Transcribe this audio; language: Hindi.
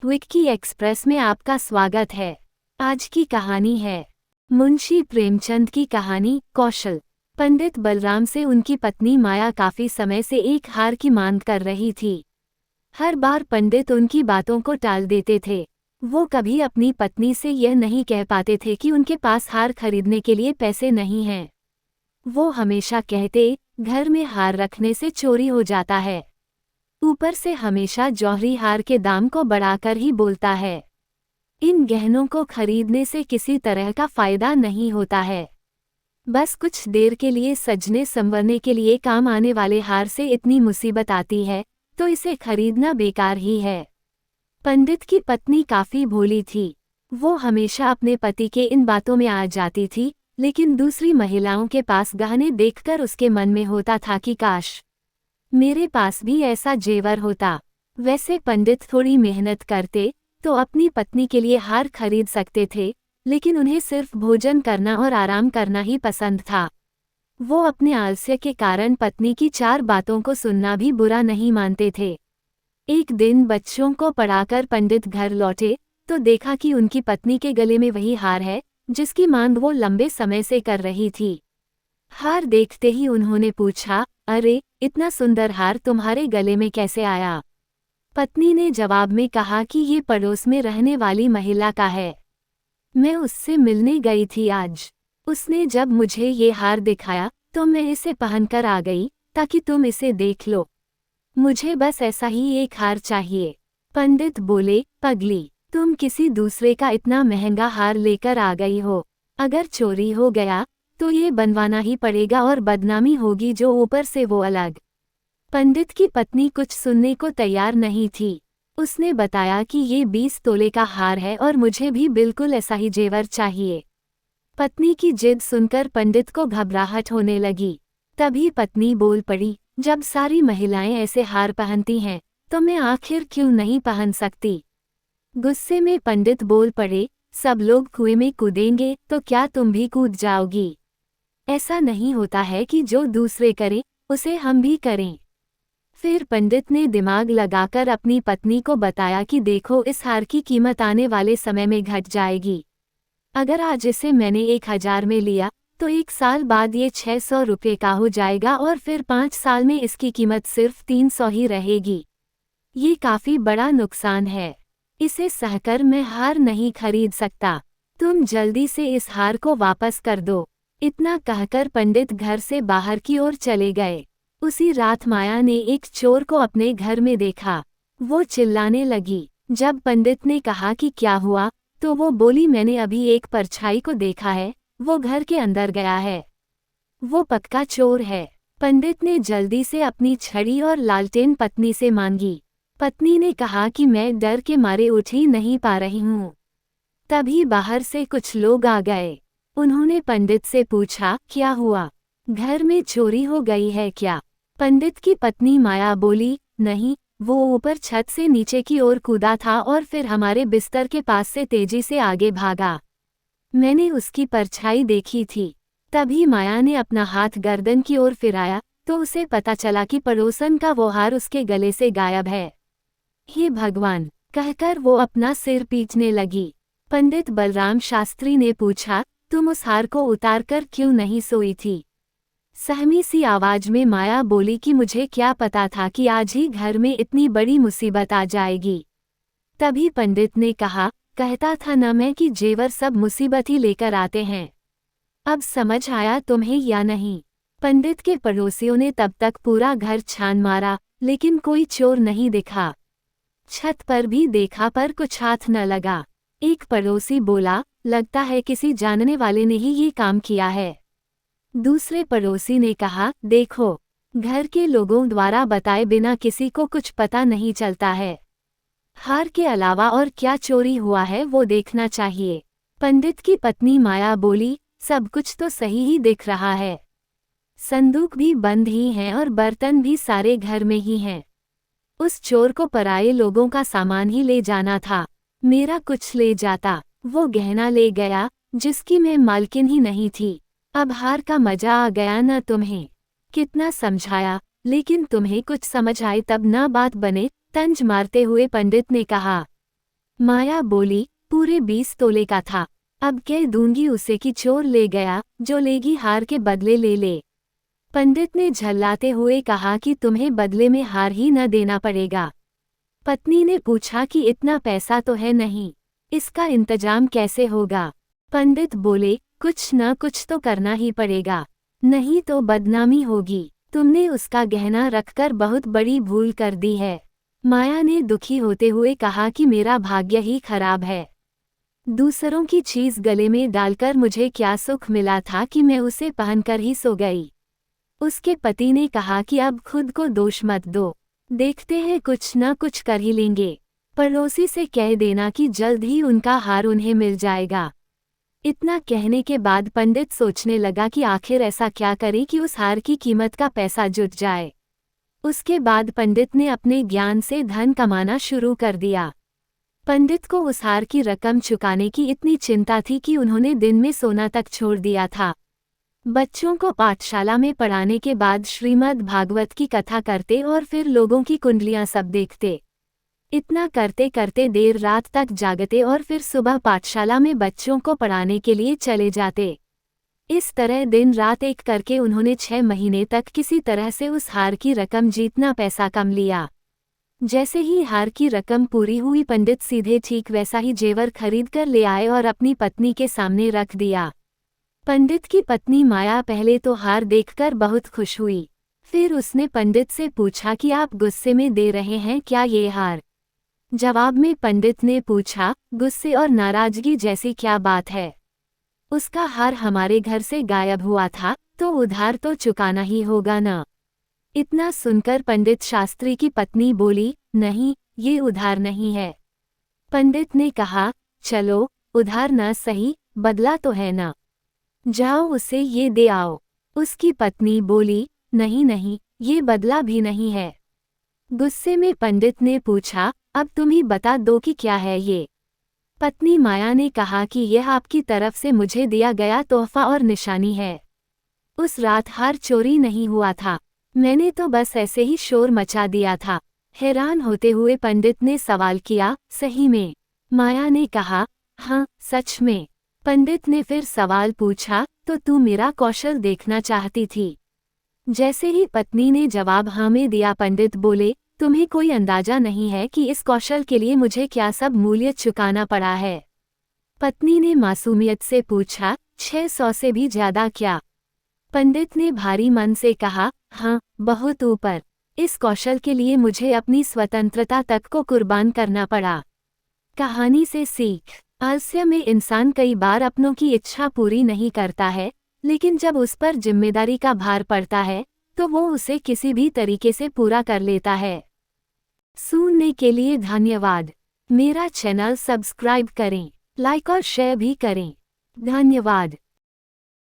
विक्की एक्सप्रेस में आपका स्वागत है। आज की कहानी है मुंशी प्रेमचंद की कहानी कौशल। पंडित बलराम से उनकी पत्नी माया काफी समय से एक हार की मांग कर रही थी। हर बार पंडित उनकी बातों को टाल देते थे। वो कभी अपनी पत्नी से यह नहीं कह पाते थे कि उनके पास हार खरीदने के लिए पैसे नहीं हैं। वो हमेशा कहते, घर में हार रखने से चोरी हो जाता है। ऊपर से हमेशा जौहरी हार के दाम को बढ़ाकर ही बोलता है। इन गहनों को खरीदने से किसी तरह का फायदा नहीं होता है। बस कुछ देर के लिए सजने संवरने के लिए काम आने वाले हार से इतनी मुसीबत आती है तो इसे खरीदना बेकार ही है। पंडित की पत्नी काफी भोली थी। वो हमेशा अपने पति के इन बातों में आ जाती थी, लेकिन दूसरी महिलाओं के पास गहने देखकर उसके मन में होता था कि काश मेरे पास भी ऐसा जेवर होता। वैसे पंडित थोड़ी मेहनत करते तो अपनी पत्नी के लिए हार खरीद सकते थे, लेकिन उन्हें सिर्फ भोजन करना और आराम करना ही पसंद था। वो अपने आलस्य के कारण पत्नी की 4 बातों को सुनना भी बुरा नहीं मानते थे। एक दिन बच्चों को पढ़ाकर पंडित घर लौटे तो देखा कि उनकी पत्नी के गले में वही हार है जिसकी मांग वो लंबे समय से कर रही थी। हार देखते ही उन्होंने पूछा, अरे इतना सुंदर हार तुम्हारे गले में कैसे आया? पत्नी ने जवाब में कहा कि ये पड़ोस में रहने वाली महिला का है। मैं उससे मिलने गई थी आज। उसने जब मुझे ये हार दिखाया तो मैं इसे पहनकर आ गई ताकि तुम इसे देख लो। मुझे बस ऐसा ही एक हार चाहिए। पंडित बोले, पगली, तुम किसी दूसरे का इतना महंगा हार लेकर आ गई हो। अगर चोरी हो गया तो ये बनवाना ही पड़ेगा और बदनामी होगी जो ऊपर से वो अलग। पंडित की पत्नी कुछ सुनने को तैयार नहीं थी। उसने बताया कि ये 20 तोले का हार है और मुझे भी बिल्कुल ऐसा ही जेवर चाहिए। पत्नी की जिद सुनकर पंडित को घबराहट होने लगी। तभी पत्नी बोल पड़ी, जब सारी महिलाएं ऐसे हार पहनती हैं तो मैं आखिर क्यों नहीं पहन सकती? गुस्से में पंडित बोल पड़े, सब लोग कुएं में कूदेंगे तो क्या तुम भी कूद जाओगी? ऐसा नहीं होता है कि जो दूसरे करें उसे हम भी करें। फिर पंडित ने दिमाग लगाकर अपनी पत्नी को बताया कि देखो, इस हार की कीमत आने वाले समय में घट जाएगी। अगर आज इसे मैंने 1000 में लिया तो 1 साल बाद ये 600 रुपये का हो जाएगा और फिर 5 साल में इसकी कीमत सिर्फ 300 ही रहेगी। ये काफी बड़ा नुकसान है। इसे सहकर मैं हार नहीं खरीद सकता। तुम जल्दी से इस हार को वापस कर दो। इतना कहकर पंडित घर से बाहर की ओर चले गए। उसी रात माया ने एक चोर को अपने घर में देखा। वो चिल्लाने लगी। जब पंडित ने कहा कि क्या हुआ तो वो बोली, मैंने अभी एक परछाई को देखा है, वो घर के अंदर गया है। वो पक्का चोर है। पंडित ने जल्दी से अपनी छड़ी और लालटेन पत्नी से मांगी। पत्नी ने कहा कि मैं डर के मारे उठ ही नहीं पा रही हूँ। तभी बाहर से कुछ लोग आ गए। उन्होंने पंडित से पूछा, क्या हुआ? घर में चोरी हो गई है क्या? पंडित की पत्नी माया बोली, नहीं, वो ऊपर छत से नीचे की ओर कूदा था और फिर हमारे बिस्तर के पास से तेजी से आगे भागा। मैंने उसकी परछाई देखी थी। तभी माया ने अपना हाथ गर्दन की ओर फिराया तो उसे पता चला कि पड़ोसन का वो हार उसके गले से गायब है। हे भगवान, कहकर वो अपना सिर पीटने लगी। पंडित बलराम शास्त्री ने पूछा, तुम उस हार को उतारकर क्यों नहीं सोई थी? सहमी सी आवाज में माया बोली कि मुझे क्या पता था कि आज ही घर में इतनी बड़ी मुसीबत आ जाएगी। तभी पंडित ने कहा, कहता था न मैं कि जेवर सब मुसीबत ही लेकर आते हैं। अब समझ आया तुम्हें या नहीं? पंडित के पड़ोसियों ने तब तक पूरा घर छान मारा, लेकिन कोई चोर नहीं दिखा। छत पर भी देखा पर कुछ हाथ न लगा। एक पड़ोसी बोला, लगता है किसी जानने वाले ने ही ये काम किया है। दूसरे पड़ोसी ने कहा, देखो, घर के लोगों द्वारा बताए बिना किसी को कुछ पता नहीं चलता है। हार के अलावा और क्या चोरी हुआ है वो देखना चाहिए। पंडित की पत्नी माया बोली, सब कुछ तो सही ही दिख रहा है। संदूक भी बंद ही हैं और बर्तन भी सारे घर में ही हैं। उस चोर को पराये लोगों का सामान ही ले जाना था। मेरा कुछ ले जाता। वो गहना ले गया जिसकी मैं मालकिन ही नहीं थी। अब हार का मजा आ गया न तुम्हें? कितना समझाया लेकिन तुम्हें कुछ समझ आए तब न बात बने। तंज मारते हुए पंडित ने कहा, माया बोली, पूरे 20 तोले का था। अब कह दूंगी उसे कि चोर ले गया, जो लेगी हार के बदले ले ले। पंडित ने झल्लाते हुए कहा कि तुम्हें बदले में हार ही न देना पड़ेगा। पत्नी ने पूछा कि इतना पैसा तो है नहीं, इसका इंतजाम कैसे होगा? पंडित बोले, कुछ न कुछ तो करना ही पड़ेगा, नहीं तो बदनामी होगी। तुमने उसका गहना रखकर बहुत बड़ी भूल कर दी है। माया ने दुखी होते हुए कहा कि मेरा भाग्य ही खराब है। दूसरों की चीज गले में डालकर मुझे क्या सुख मिला था कि मैं उसे पहनकर ही सो गई। उसके पति ने कहा कि अब खुद को दोष मत दो, देखते हैं कुछ न कुछ कर ही लेंगे। पड़ोसी से कह देना कि जल्द ही उनका हार उन्हें मिल जाएगा। इतना कहने के बाद पंडित सोचने लगा कि आखिर ऐसा क्या करे कि उस हार की कीमत का पैसा जुट जाए। उसके बाद पंडित ने अपने ज्ञान से धन कमाना शुरू कर दिया। पंडित को उस हार की रकम चुकाने की इतनी चिंता थी कि उन्होंने दिन में सोना तक छोड़ दिया था। बच्चों को पाठशाला में पढ़ाने के बाद श्रीमद् भागवत की कथा करते और फिर लोगों की कुंडलियां सब देखते। इतना करते करते देर रात तक जागते और फिर सुबह पाठशाला में बच्चों को पढ़ाने के लिए चले जाते। इस तरह दिन रात एक करके उन्होंने 6 महीने तक किसी तरह से उस हार की रकम जितना पैसा कम लिया। जैसे ही हार की रकम पूरी हुई, पंडित सीधे ठीक वैसा ही जेवर खरीद कर ले आए और अपनी पत्नी के सामने रख दिया। पंडित की पत्नी माया पहले तो हार देखकर बहुत खुश हुई। फिर उसने पंडित से पूछा कि आप गुस्से में दे रहे हैं क्या ये हार? जवाब में पंडित ने पूछा, गुस्से और नाराजगी जैसी क्या बात है? उसका हार हमारे घर से गायब हुआ था, तो उधार तो चुकाना ही होगा ना। इतना सुनकर पंडित शास्त्री की पत्नी बोली, नहीं, ये उधार नहीं है। पंडित ने कहा, चलो उधार न सही, बदला तो है ना, जाओ उसे ये दे आओ। उसकी पत्नी बोली, नहीं नहीं, ये बदला भी नहीं है। गुस्से में पंडित ने पूछा, अब तुम ही बता दो कि क्या है ये। पत्नी माया ने कहा कि यह आपकी तरफ से मुझे दिया गया तोहफा और निशानी है। उस रात हार चोरी नहीं हुआ था, मैंने तो बस ऐसे ही शोर मचा दिया था। हैरान होते हुए पंडित ने सवाल किया, सही में? माया ने कहा, हाँ सच में। पंडित ने फिर सवाल पूछा, तो तू मेरा कौशल देखना चाहती थी? जैसे ही पत्नी ने जवाब हाँ में दिया, पंडित बोले, तुम्हें कोई अंदाजा नहीं है कि इस कौशल के लिए मुझे क्या सब मूल्य चुकाना पड़ा है। पत्नी ने मासूमियत से पूछा, 600 से भी ज्यादा क्या? पंडित ने भारी मन से कहा, हाँ बहुत ऊपर। इस कौशल के लिए मुझे अपनी स्वतंत्रता तक को कुर्बान करना पड़ा। कहानी से सीख, आलस्य में इंसान कई बार अपनों की इच्छा पूरी नहीं करता है, लेकिन जब उस पर जिम्मेदारी का भार पड़ता है तो वो उसे किसी भी तरीके से पूरा कर लेता है। सुनने के लिए धन्यवाद। मेरा चैनल सब्सक्राइब करें, लाइक और शेयर भी करें। धन्यवाद।